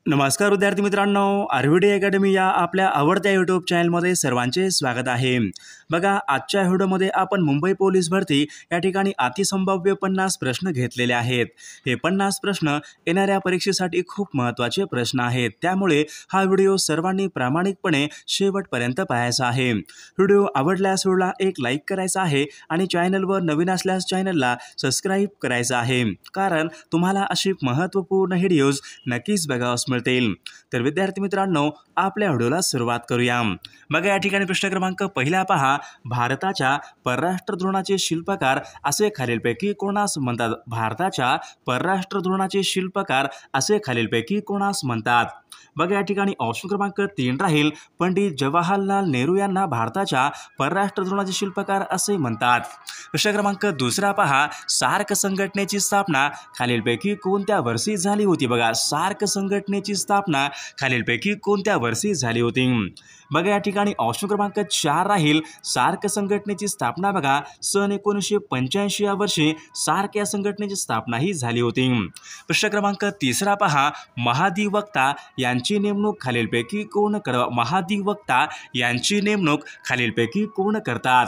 नमस्कार विद्यार्थी मित्रांनो, आरव्हीडी अकॅडमी या आपल्या आवडत्या यूट्यूब चॅनलमध्ये सर्वांचे स्वागत आहे। बघा, आजच्या व्हिडिओमध्ये आपण मुंबई पोलीस भरती या ठिकाणी अतिसंभाव्य 50 प्रश्न घेतलेले आहेत। हे 50 प्रश्न येणाऱ्या परीक्षेसाठी खूप महत्त्वाचे प्रश्न आहेत, त्यामुळे हा व्हिडिओ सर्वांनी प्रामाणिकपणे शेवटपर्यंत पाहायचा आहे। व्हिडिओ आवडल्यास व्हिडिओला एक लाईक करायचा आहे आणि चॅनलवर नवीन असल्यास चॅनलला सबस्क्राईब करायचं आहे, कारण तुम्हाला अशी महत्त्वपूर्ण व्हिडिओज नक्कीच बघावयास मिळतील। तर विद्यार्थी मित्रांनो, आपल्या व्हिडिओला सुरुवात करूया। बघा, या ठिकाणी प्रश्न क्रमांक पहिला पहा, भारताच्या परराष्ट्र धोरणाचे शिल्पकार असे खालीलपैकी कोणास म्हणतात? भारताच्या परराष्ट्र धोरणाचे शिल्पकार असे खालीलपैकी कोणास म्हणतात? बघा, या ठिकाणी ऑप्शन क्रमांक 3 राहील, पंडित जवाहरलाल नेहरू यांना भारताच्या परराष्ट्र धोरणाचे शिल्पकार असे म्हणतात। प्रश्न क्रमांक दुसरा पहा, सार्क संघटनेची स्थापना खालीलपैकी कोणत्या वर्षी झाली होती? बघा, सार्क संघटनेची स्थापना खालीलपैकी कोणत्या वर्षी झाली होती? बघा, या ठिकाणी ऑप्शन क्रमांक 4 राहील, सार्क संघटनेची स्थापना बघा सन 1985 या वर्षी सार्क या संघटनेची स्थापना ही झाली होती। प्रश्न क्रमांक तिसरा पहा, महाधिवक्ता यांची नेमणूक खालीलपैकी कोण करतात? महाधिवक्ता यांची नेमणूक खालीलपैकी कोण करतात?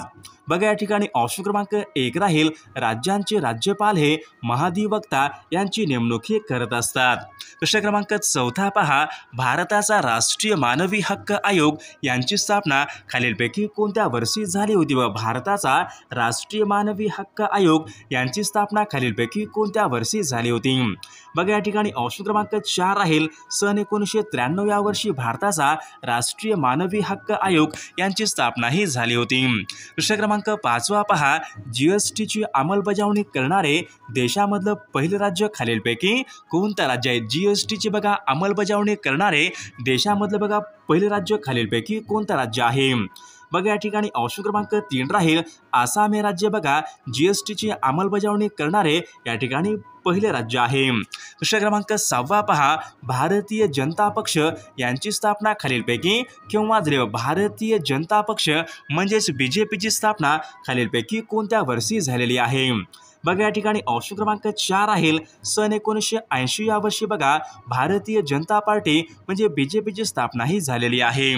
बघा, या ठिकाणी ऑप्शन क्रमांक 1 राहील, राज्यांचे राज्यपाल हे महाधिवक्ता यांची नेमणूक हे करत असतात। प्रश्न क्रमांक 4 पहा, भारताचा राष्ट्रीय मानवी हक्क आयोग यांची स्थापना खालीलपैकी कोणत्या वर्षी झाली होती? भारताचा राष्ट्रीय मानवी हक्क आयोग यांची स्थापना खालीलपैकी कोणत्या वर्षी झाली होती? बघा, या ठिकाणी ऑप्शन क्रमांक 4 राहील, सन 1993 या वर्षी भारताचा राष्ट्रीय मानवी हक्क आयोग यांची स्थापना ही झाली होती। प्रश्न क्रमांक 5 पहा, जीएसटीची अंमलबजावणी करणारे देशामधलं पहिलं राज्य खालीलपैकी कोणतं राज्य आहे? जीएसटीची बघा अंमलबजावणी करणारे देशामधलं बघा पहिलं राज्य खालीलपैकी कोणतं राज्य आहे? बघा, या ठिकाणी ऑप्शन क्रमांक 3 राहील, आसाम हे राज्य बघा जीएसटीची अंमलबजावणी करणारे या ठिकाणी पहिले राज्य आहे। प्रश्न क्रमांक 6 पहा, भारतीय जनता पक्ष यांची स्थापना खालीलपैकी केव्हा झाली? भारतीय जनता पक्ष म्हणजेच बीजेपीची स्थापना खालीलपैकी कोणत्या वर्षी झालेली आहे? बघा, या ठिकाणी ऑप्शन क्रमांक 4 राहील, सन 1980 या वर्षी बघा भारतीय जनता पार्टी म्हणजे बीजेपीची स्थापना ही झालेली आहे।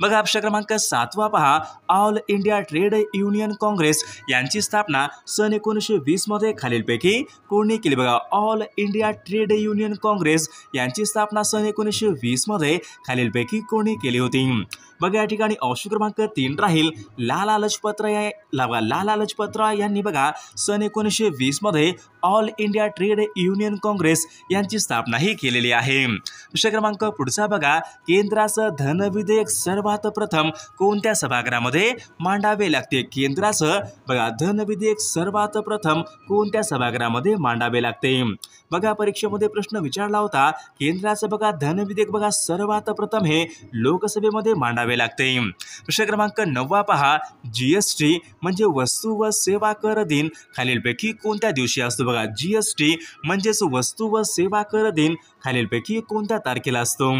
बघा, प्रश्न क्रमांक 7 पहा, all India trade union Congress यांची स्थापना सन 1920 मध्ये खालीलपैकी कोणी केली? बघा, all India trade union Congress यांची स्थापना सन 1920 मध्ये खालीलपैकी कोणी केली होती? बघा, या ठिकाणी ऑप्शन क्रमांक 3 राहील, लाला लजपत राय यांनी बघा सन 1920 मध्ये all India trade union Congress यांची स्थापना ही केलेली आहे। प्रश्न क्रमांक पुढचा बघा, केंद्राचं धन विधेयक सर्वात प्रथम कोणत्या सभागृहामध्ये मांडावे लागते? केंद्राचं बघा धन विधेयक सर्वात प्रथम कोणत्या सभागृहामध्ये मांडावे लागते? बघा, परीक्षेमध्ये प्रश्न विचारला होता, केंद्राचं बघा धन विधेयक बघा सर्वात प्रथम हे लोकसभेमध्ये मांडावे लागते। प्रश्न क्रमांक 9 पहा, जीएसटी म्हणजे वस्तू व सेवा कर दिन खालीलपैकी कोणत्या दिवशी असतो? बघा, जीएसटी म्हणजेच वस्तू व सेवा कर दिन खालीलपैकी कोणत्या तारखेला असतो?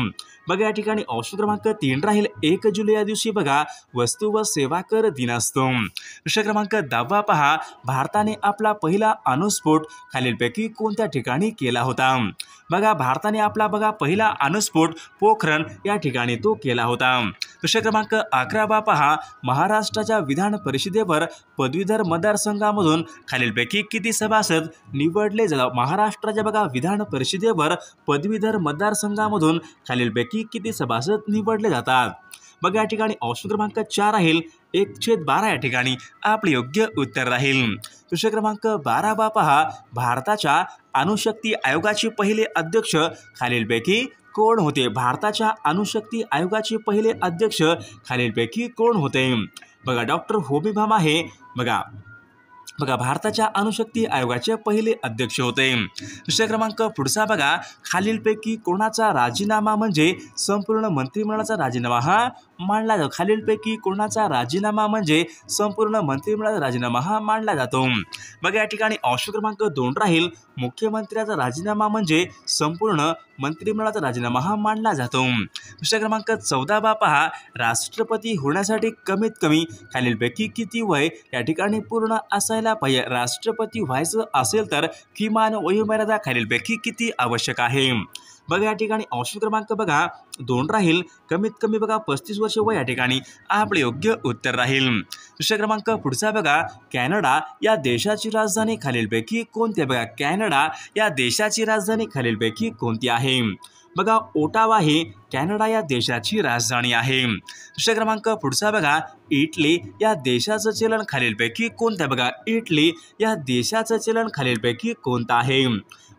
बघा, या ठिकाणी ऑप्शन क्रमांक 3 राहील, 1 जुलै या दिवशी बघा वस्तू व सेवा कर दिन असतो। प्रश्न क्रमांक 10 पहा, भारताने आपला पहिला अणुस्फोट खालीलपैकी कोणत्या ठिकाणी केला होता? बघा, भारताने आपला बघा पहिला अणुस्फोट पोखरण या ठिकाणी तो केला होता। प्रश्न क्रमांक 11 पहा, महाराष्ट्राच्या विधान परिषदेवर पदवीधर मतदारसंघामधून खालीलपैकी किती सभासद निवडले जातात? महाराष्ट्राच्या बघा विधान परिषदेवर पदवीधर मतदारसंघामधून खालीलपैकी किती सभासद निवडले जातात? बघा, या ठिकाणी ऑप्शन क्रमांक 4 राहील, 1/12 या ठिकाणी आपले योग्य उत्तर राहील। प्रश्न क्रमांक 12 पहा, भारताच्या अणुशक्ती आयोगाचे पहिले अध्यक्ष खालीलपैकी कोण होते? भारताच्या अणुशक्ती आयोगाचे पहिले अध्यक्ष खालीलपैकी कोण होते? बघा, डॉक्टर होमी भाभा हे बघा भारताच्या अणुशक्ती आयोगाचे पहिले अध्यक्ष होते। प्रश्न क्रमांक पुढचा बघा, खालीलपैकी कोणाचा राजीनामा म्हणजे संपूर्ण मंत्रिमंडळाचा राजीनामा हा मानला जातो? खालीलपैकी कोणाचा राजीनामा म्हणजे संपूर्ण मंत्रिमंडळाचा राजीनामा हा मानला जातो? बघा, या ठिकाणी ऑप्शन क्रमांक 2 राहील, मुख्यमंत्र्याचा राजीनामा म्हणजे संपूर्ण मंत्रिमंडळाचा राजीनामा हा मानला जातो। प्रश्न क्रमांक 14 पहा, राष्ट्रपती होण्यासाठी कमीत कमी खालीलपैकी किती वय या ठिकाणी पूर्ण असायला पाहिजे? राष्ट्रपती व्हायचं असेल तर किमान वयोमर्यादा खालीलपैकी किती आवश्यक आहे? बघा या ठिकाणी ऑप्शन क्रमांक बघा 2 राहील, कमीत कमी बघा 35 वर्ष वय या ठिकाणी आपले योग्य उत्तर राहील। दुसरा क्रमांक पुढचा बघा, कॅनडा या देशाची राजधानी खालीलपैकी कोणती आहे? बघा कॅनडा या देशाची राजधानी खालीलपैकी कोणती आहे? बघा ओटावा ही कॅनडा या देशाची राजधानी आहे। दुसरा क्रमांक पुढचा बघा, इटली या देशाचं चलन खालीलपैकी कोणतं आहे? बघा इटली या देशाचं चलन खालीलपैकी कोणतं आहे?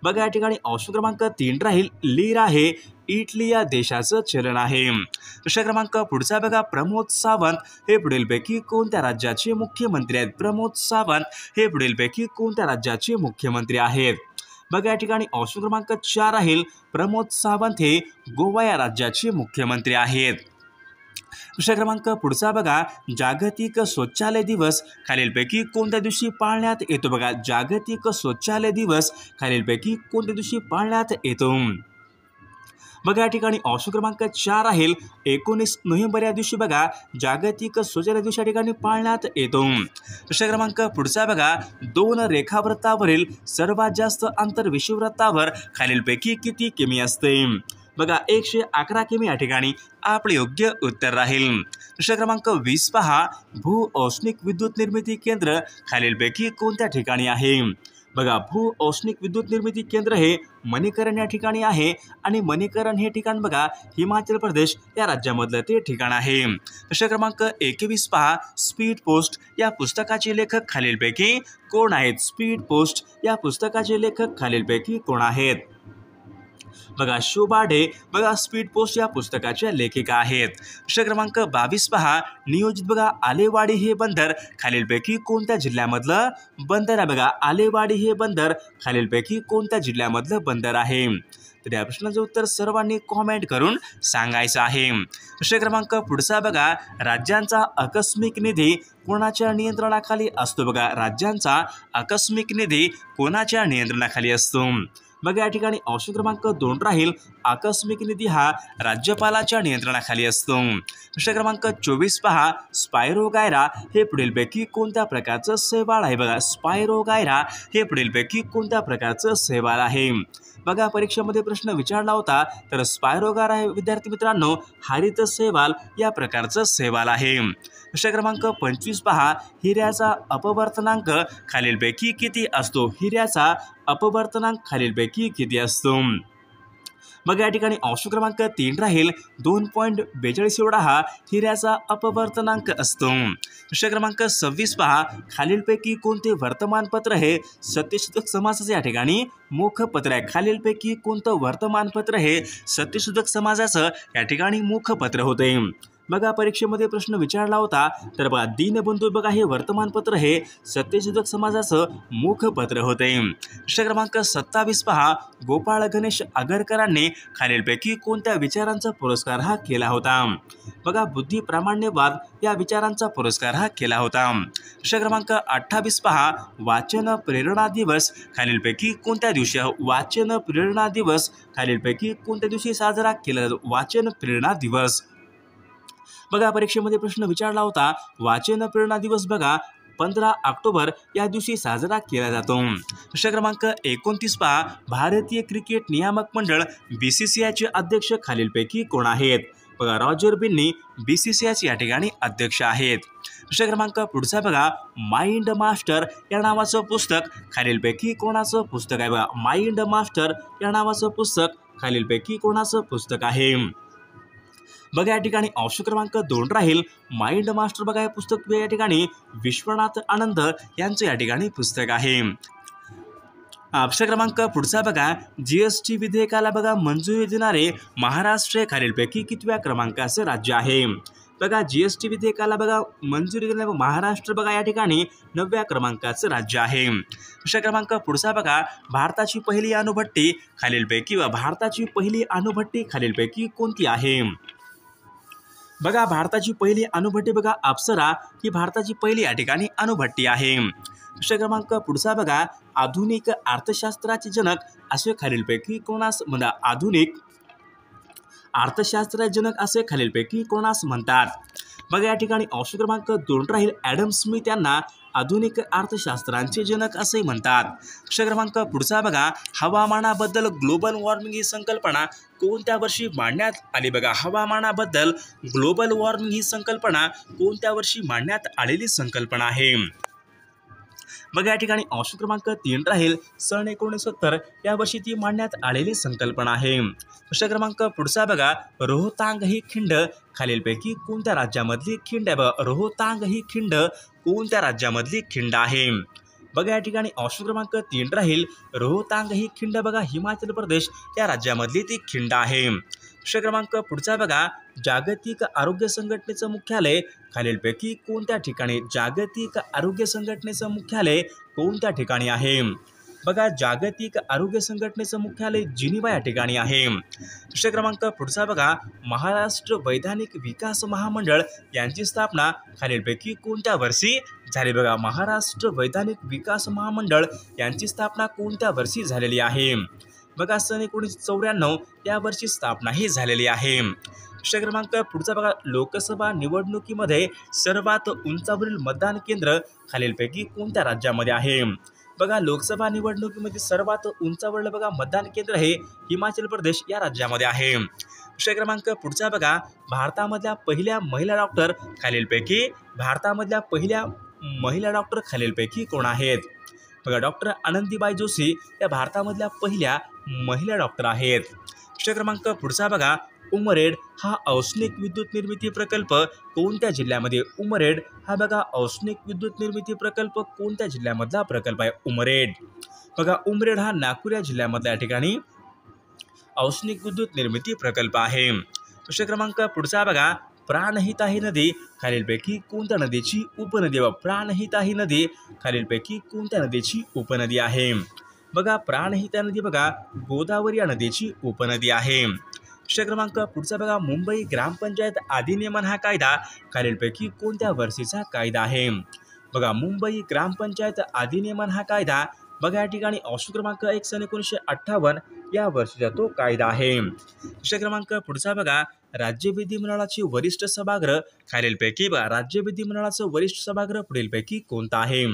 बघा या ठिकाणी ऑप्शन क्रमांक 3 राहील, लीरा हे इटली या देशाचं चलन आहे। दुसरा क्रमांक पुढचा बघा, प्रमोद सावंत हे पुढीलपैकी कोणत्या राज्याचे मुख्यमंत्री आहेत? प्रमोद सावंत हे पुढीलपैकी कोणत्या राज्याचे मुख्यमंत्री आहेत? बघा या ठिकाणी ऑप्शन क्रमांक 4 राहील, प्रमोद सावंत हे गोवा या राज्याचे मुख्यमंत्री आहेत। दुसरा क्रमांक पुढचा बघा, जागतिक शौचालय दिवस खालीलपैकी कोणत्या दिवशी पाळण्यात येतो? बघा जागतिक शौचालय दिवस खालीलपैकी कोणत्या दिवशी पाळण्यात येतो? बघा या ठिकाणी ऑप्शन क्रमांक 4 राहील, 19 नोव्हेंबर या दिवशी बघा जागतिक शौचालय दिवस या ठिकाणी पाळण्यात येतो। दुसरा क्रमांक पुढचा बघा, 2 रेखावृत्तावरील सर्वात जास्त अंतर विषुववृत्तावर खालीलपैकी किती किमी असते? बघा 111 किमी या ठिकाणी आपले योग्य उत्तर राहील। दुसरा क्रमांक 20 पहा, भू औष्णिक विद्युत निर्मिती केंद्र खालीलपैकी कोणत्या ठिकाणी आहे? बघा भू औष्णिक विद्युत निर्मिती केंद्र हे मणिकरण या ठिकाणी आहे आणि मणिकरण हे ठिकाण बघा हिमाचल प्रदेश या राज्यामधलं ते ठिकाण आहे। दुसरा क्रमांक 21 पहा, स्पीड पोस्ट या पुस्तकाचे लेखक खालीलपैकी कोण आहेत? स्पीड पोस्ट या पुस्तकाचे लेखक खालीलपैकी कोण आहेत? बघा शोभा डे बघा स्पीड पोस्ट या पुस्तकाच्या लेखिका आहेत। दुसरा क्रमांक 22 पहा, नियोजित बघा आलेवाडी हे बंदर खालीलपैकी कोणत्या जिल्ह्यामधलं बंदर आहे? बघा आलेवाडी हे बंदर खालीलपैकी कोणत्या जिल्ह्यामधलं बंदर आहे? तर या प्रश्नाचं उत्तर सर्वांनी कॉमेंट करून सांगायचं आहे। दुसरा क्रमांक पुढचा बघा, राज्यांचा आकस्मिक निधी कोणाच्या नियंत्रणाखाली असतो? बघा राज्यांचा आकस्मिक निधी कोणाच्या नियंत्रणाखाली असतो? बघा या ठिकाणी ऑप्शन क्रमांक 2 राहील, आकस्मिक निधी हा राज्यपालाच्या नियंत्रणाखाली असतो। दुसरा क्रमांक 24 पहा, स्पायरोगायरा हे पुढीलपैकी कोणत्या प्रकारचं शैवाल आहे? बघा स्पायरोगायरा हे पुढीलपैकी कोणत्या प्रकारचं शैवाल आहे? बघा परीक्षेमध्ये प्रश्न विचारला होता, तर स्पायरोगायरा हे विद्यार्थी मित्रांनो हरित शैवाल या प्रकारचं शैवाल आहे। दुसरा क्रमांक 25 पहा, हिऱ्याचा अपवर्तनांक खालीलपैकी किती असतो? हिऱ्याचा अपवर्तनांक खालीलपैकी किती असतो? बघा या ठिकाणी ऑप्शन क्रमांक 3 राहील, 2.42 एवढा हा हिऱ्याचा अपवर्तनांक असतो। दुसरा क्रमांक 26 पहा, खालीलपैकी कोणते वर्तमानपत्र हे सत्यशोधक समाजाचे या ठिकाणी मुखपत्र आहे? खालीलपैकी कोणतं वर्तमानपत्र हे सत्यशोधक समाजाचं या ठिकाणी मुखपत्र होते? बघा परीक्षेमध्ये प्रश्न विचारला होता, तर बघा दीनबंधू बघा हे वर्तमानपत्र हे सत्यशोधक समाजाचं मुखपत्र होते। दुसरा क्रमांक 27 पहा, गोपाळ गणेश आगरकरांनी खालीलपैकी कोणत्या विचारांचा पुरस्कार हा केला होता? बघा बुद्धी प्रामाण्यवाद या विचारांचा पुरस्कार हा केला होता। दुसरा क्रमांक 28 पहा, वाचन प्रेरणा दिवस खालीलपैकी कोणत्या दिवशी? वाचन प्रेरणा दिवस खालीलपैकी कोणत्या दिवशी साजरा केला जातो? वाचन प्रेरणा दिवस। बघा परीक्षेमध्ये प्रश्न विचारला होता, वाचन प्रेरणा दिवस बघा 15 ऑक्टोबर या दिवशी साजरा केला जातो। दुसरा क्रमांक 29 पहा, भारतीय क्रिकेट नियामक मंडळ BCCIचे अध्यक्ष खालीलपैकी कोण आहेत? बघा रॉजर बिन्नी BCCIचे या ठिकाणी अध्यक्ष आहेत। दुसरा क्रमांक पुढचा बघा, माइंड मास्टर या नावाचं पुस्तक खालीलपैकी कोणाचं पुस्तक आहे? बघा माइंड मास्टर या नावाचं पुस्तक खालीलपैकी कोणाचं पुस्तक आहे? बघा या ठिकाणी ऑप्शन क्रमांक 2 राहील, माइंड मास्टर बघा हे पुस्तक या ठिकाणी विश्वनाथ आनंद यांचं या ठिकाणी पुस्तक आहे। ऑप्शन क्रमांक पुढचा बघा, GST विधेयकाला बघा मंजुरी देणारे महाराष्ट्र खालीलपैकी कितव्या क्रमांकाचं राज्य आहे? बघा GST विधेयकाला बघा मंजुरी देणारे महाराष्ट्र बघा या ठिकाणी 9व्या क्रमांकाचं राज्य आहे। दुसरा क्रमांक पुढचा बघा, भारताची पहिली अणुभट्टी खालीलपैकी भारताची पहिली अणुभट्टी खालीलपैकी कोणती आहे? बघा भारताची पहिली अणुभट्टी बघा अप्सरा ही भारताची पहिली या ठिकाणी अणुभट्टी आहे। दुसरा क्रमांक पुढचा बघा, आधुनिक अर्थशास्त्राचे जनक असे खालीलपैकी कोणास म्हणतात? आधुनिक अर्थशास्त्राचे जनक असे खालीलपैकी कोणास म्हणतात? बघा या ठिकाणी ऑप्शन क्रमांक 2 राहील, ॲडम स्मिथ यांना आधुनिक अर्थशास्त्रांचे जनक असे म्हणतात. प्रश्न क्रमांक पुढचा बघा, हवामानाबद्दल ग्लोबल वॉर्मिंग ही संकल्पना कोणत्या वर्षी मांडण्यात आली? बघा, हवामानाबद्दल ग्लोबल वॉर्मिंग ही संकल्पना कोणत्या वर्षी मांडण्यात आलेली संकल्पना आहे? बघा या ठिकाणी ऑप्शन क्रमांक 3 राहील, सन 1970 या वर्षी ती मांडण्यात आलेली संकल्पना आहे. प्रश्न क्रमांक पुढचा बघा, रोहतांग ही खिंड खालीलपैकी कोणत्या राज्यामधली खिंड आहे? बघा, रोहतांग ही खिंड कोणत्या राज्यामधली खिंड आहे? बघा या ठिकाणी ऑप्शन क्रमांक 3 राहील, रोहतांग ही खिंड बघा हिमाचल प्रदेश या राज्यामधली ती खिंड आहे. प्रश्न क्रमांक पुढचा बघा, जागतिक आरोग्य संघटनेचं मुख्यालय खालीलपैकी कोणत्या ठिकाणी? जागतिक आरोग्य संघटनेचं मुख्यालय कोणत्या ठिकाणी आहे? बघा, जागतिक आरोग्य संघटनेचं मुख्यालय जिनिव्हा या ठिकाणी आहे. प्रश्न क्रमांक पुढचा बघा, महाराष्ट्र वैधानिक विकास महामंडळ यांची स्थापना खालीलपैकी कोणत्या वर्षी झाली? बघा, महाराष्ट्र वैधानिक विकास महामंडळ यांची स्थापना कोणत्या वर्षी झालेली आहे? बघा, सन 1994 या वर्षी स्थापना ही झालेली आहे. प्रश्न क्रमांक पुढचा बघा, लोकसभा निवडणुकीमध्ये सर्वात उंचावरील मतदान केंद्र खालीलपैकी कोणत्या राज्यामध्ये आहे? बघा, लोकसभा निवडणुकीमध्ये सर्वात उंचावरील बघा मतदान केंद्र हे हिमाचल प्रदेश या राज्यामध्ये आहे. प्रश्न क्रमांक पुढचा बघा, भारतामधल्या पहिल्या महिला डॉक्टर खालीलपैकी कोण आहेत? बघा, डॉक्टर आनंदीबाई जोशी या भारतामधल्या पहिल्या महिला डॉक्टर आहेत. प्रश्न क्रमांक पुढचा बघा, उमरेड हा औष्णिक विद्युत निर्मिती प्रकल्प कोणत्या जिल्ह्यामध्ये? उमरेड हा बघा औष्णिक विद्युत निर्मिती प्रकल्प कोणत्या जिल्ह्यामधला प्रकल्प आहे? उमरेड. बघा, उमरेड हा नागपूर या जिल्ह्यामधल्या या ठिकाणी औष्णिक विद्युत निर्मिती प्रकल्प आहे. प्रश्न क्रमांक पुढचा बघा, प्राणहिता ही नदी खालीलपैकी कोणत्या नदीची उपनदी? प्राणहिता ही नदी खालीलपैकी कोणत्या नदीची उपनदी आहे? बघा, प्राणहिता नदी बघा गोदावरी या नदीची उपनदी आहे. प्रश्न क्रमांक पुढचा बघा, मुंबई ग्रामपंचायत अधिनियमन हा कायदा खालीलपैकी कोणत्या वर्षीचा कायदा आहे? बघा, मुंबई ग्रामपंचायत अधिनियमन हा कायदा बघा या ठिकाणी ऑप्शन क्रमांक 1 सन 1958 या वर्षीचा तो कायदा आहे. प्रश्न क्रमांक पुढचा बघा, राज्य विधिमंडळाचे वरिष्ठ सभागृह खालीलपैकी बघा राज्य विधिमंडळाचं वरिष्ठ सभागृह पुढीलपैकी कोणता आहे?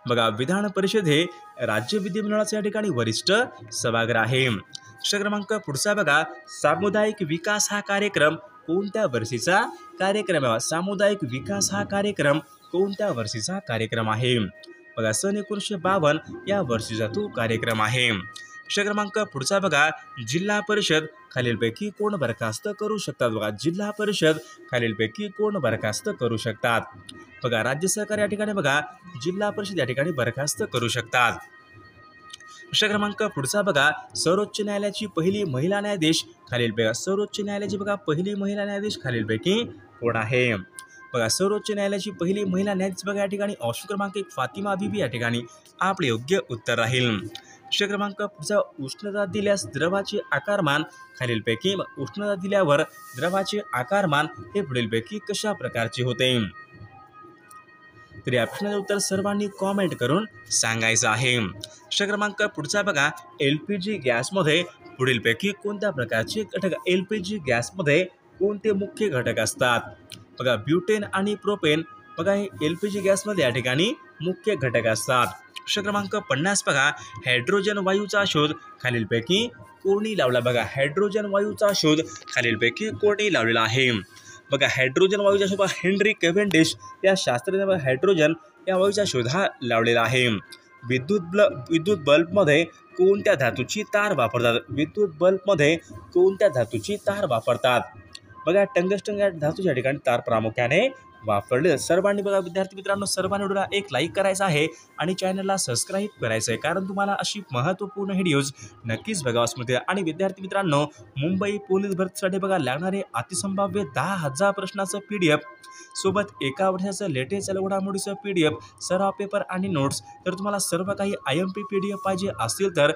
बघा, विधान परिषद हे राज्य विधिमंडळाच्या या ठिकाणी वरिष्ठ सभागृह आहे. प्रश्न क्रमांक पुढचा बघा, सामुदायिक विकास हा कार्यक्रम कोणत्या वर्षीचा कार्यक्रम आहे? सामुदायिक विकास हा कार्यक्रम कोणत्या वर्षीचा कार्यक्रम आहे? बघा, सन 1952 या वर्षीचा तो कार्यक्रम आहे. प्रश्न क्रमांक पुढचा बघा, जिल्हा परिषद खालीलपैकी कोण बरखास्त करू शकतात? बघा, जिल्हा परिषद खालीलपैकी कोण बरखास्त करू शकतात? बघा, राज्य सरकार या ठिकाणी बघा जिल्हा परिषद या ठिकाणी बरखास्त करू शकतात. प्रश्न क्रमांक पुढचा बघा, सर्वोच्च न्यायालयाची पहिली महिला न्यायाधीश खालीलपैकी सर्वोच्च न्यायालयाची बघा पहिली महिला न्यायाधीश खालीलपैकी कोण आहे? बघा, सर्वोच्च न्यायालयाची पहिली महिला न्यायाधीश बघा या ठिकाणी ऑप्शन क्रमांक 1 फातिमा बीबी या ठिकाणी आपले योग्य उत्तर राहील. प्रश्न क्रमांक पुढचा, उष्णता दिल्यास द्रवाचे आकारमान खालीलपैकी उष्णता दिल्यावर द्रवाचे आकारमान हे पुढीलपैकी कशा प्रकारचे होते? तर या प्रश्नाचं उत्तर सर्वांनी कॉमेंट करून सांगायचं आहे. प्रश्न क्रमांक पुढचा बघा, LPG गॅसमध्ये पुढीलपैकी कोणत्या प्रकारचे घटक LPG गॅसमध्ये कोणते मुख्य घटक असतात? बघा, ब्युटेन आणि प्रोपेन बघा हे LPG गॅसमध्ये या ठिकाणी मुख्य घटक असतात. प्रश्न क्रमांक 50 बघा, हायड्रोजन वायूचा शोध खालीलपैकी कोणी लावला? बघा, हायड्रोजन वायूचा शोध खालीलपैकी कोणी लावलेला आहे? बघा, हायड्रोजन वायूचा शोध हेनरी केव्हेंडिश या शास्त्रज्ञाने हायड्रोजन या वायूचा शोध हा लावलेला आहे. विद्युत बल्बमध्ये कोणत्या धातूची तार वापरतात? विद्युत बल्बमध्ये कोणत्या धातूची तार वापरतात? बघा, टंगस्टन या धातूच्या ठिकाणी तार प्रामुख्याने वापरले. सर्वांनी बघा विद्यार्थी मित्रांनो, सर्वांनी व्हिडिओला एक लाईक करायचा आहे आणि चॅनलला सबस्क्राईब करायचं आहे, कारण तुम्हाला अशी महत्त्वपूर्ण व्हिडिओज नक्कीच बघावयास मिळतील. आणि विद्यार्थी मित्रांनो, मुंबई पोलीस भरतीसाठी बघा लागणारे अतिसंभाव्य 10,000 प्रश्नाचं PDF सोबत एका वर्षाचं लेटेस्ट घडामोडीचं PDF, सराव पेपर आणि नोट्स. तर तुम्हाला सर्व काही IMP PDF पाहिजे असतील तर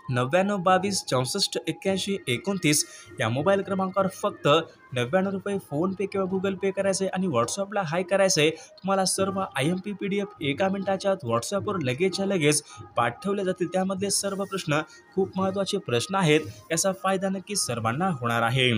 99 22 64 81 29 या मोबाईल क्रमांकावर फक्त 99 रुपये फोनपे किंवा गुगल पे करायचे आणि व्हॉट्सअपला हाय करायचे. तुम्हाला सर्व IMP PDF एका मिनिटाच्या आत व्हॉट्सअपवर लगेचच्या लगेच पाठवले जातील. त्यामधले सर्व प्रश्न खूप महत्त्वाचे प्रश्न आहेत, याचा फायदा नक्कीच सर्वांना होणार आहे.